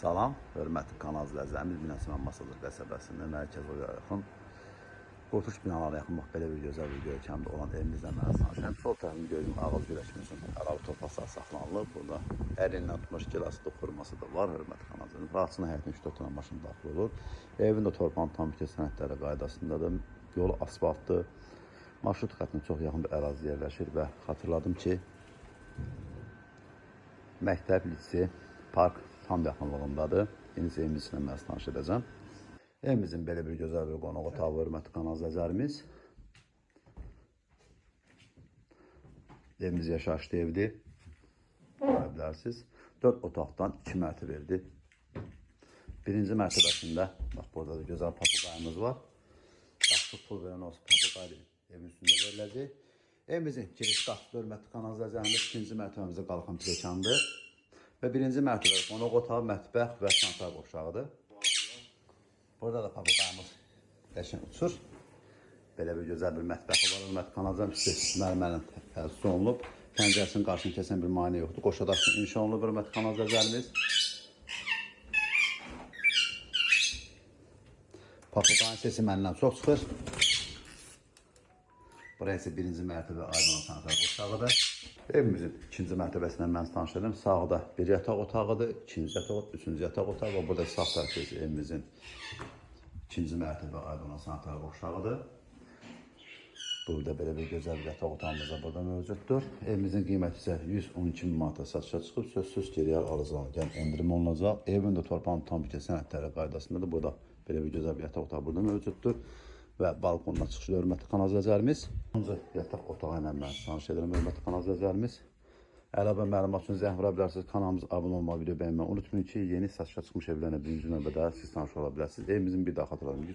Salam, hörmətli kanal izləyicilərimiz, Binasıman Masadır qəsəbəsində mərkəzə yaxın qurtuş binalara yaxın belə bir gözəl bir görkəmdə olan evimizlə mən sanışıram. Sol tərəfini gördüyüm ağız güləşməsinin əlavə torpaqlar saxlanılıb. Burada ərindən tutmuş gilaslı xurması da var, hörmətli kanal izləyicilərimiz. Rahatçının həyətinə 3-4 dənə maşın daxil olur. Evin də torpağın tam bütün sənədləri qaydasındadır. Yolu asfaltdır. Marşrut xəttinə çox yaxın bir ərazi yerləşir və xatırladım ki, məktəb, lise, park tam yaxınlığındadır. Yeni evimiz ilə mən tanış edəcəm. Evimizin belə bir gözəl bir qonaq otağı, hörmətli kanal izləyicilərimiz. Evimiz yaşayışlı evdir. Görə bilərsiniz. 4 otaqdan 2 mərtəbəli. Birinci mərtəbəsində, bax burada da gözəl papuqayımız var. Yaxşı pul verən olsa papuqayı evin üstündə veriləcək. Evimizin giriş qapısı, hörmətli kanal izləyicilərimiz, ikinci mərtəbəmizdə qalxan pilləkəndir. Və birinci mərtəbədə qonaq otağı, mətbəx və sanitar qovşağıdır. Burada da papuqayımız qəşəng uçur. Belə bir gözəl bir mətbəxi var. Hörmətli kanal izləyicilərimiz, mərmərlə təsis olunub. Pəncərəsinin qarşısını kəsən bir maneə yoxdur. Qoşadaşın inşa olunub, hörmətli kanal izləyicilərimiz. Papuqayın sesi məndən çox çıxır. Buraya ise birinci mərtəbə aydın sanitar qovşağıdır. Evimizin ikinci mərtəbəsindən mən tanış edim. Sağda bir yataq otağıdır, ikinci yataq, üçüncü yataq otağı və burada sağ tərəfdə evimizin ikinci mərtəbə aydın sanitar qovşağıdır. Burada belə bir gözəl bir yataq otağımız da burada mövcuddur. Evimizin qiyməti isə 112 min manata satışa çıxıb, sözsüz geriyə alıcılarına endirim olunacaq. Evin də torpağın tam bütün sənədləri qaydasındadır. Burada belə bir gözəl bir yataq otağı burada mövcuddur. Və balkondan çıxışlı, hörmətli kanal izləyicilərimiz. Yataq otağı ilə mən tanış edirəm, hörmətli kanal izləyicilərimiz. Əlavə məlumat üçün zəng vura bilərsiniz. Kanalımıza abunə olmağı, video bəyənməyi unutmayın ki, yeni satışa çıxmış evlərlə birinci növbədə siz tanış ola bilərsiniz. Evimizin bir daha xatırlayın,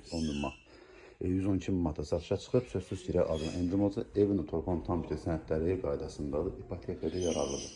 112 min manata satışa çıxıb, sözsüz girə adına endirim olacaq. Evin də torpağın tam bütün sənədləri qaydasındadır, ipotekada yararlıdır.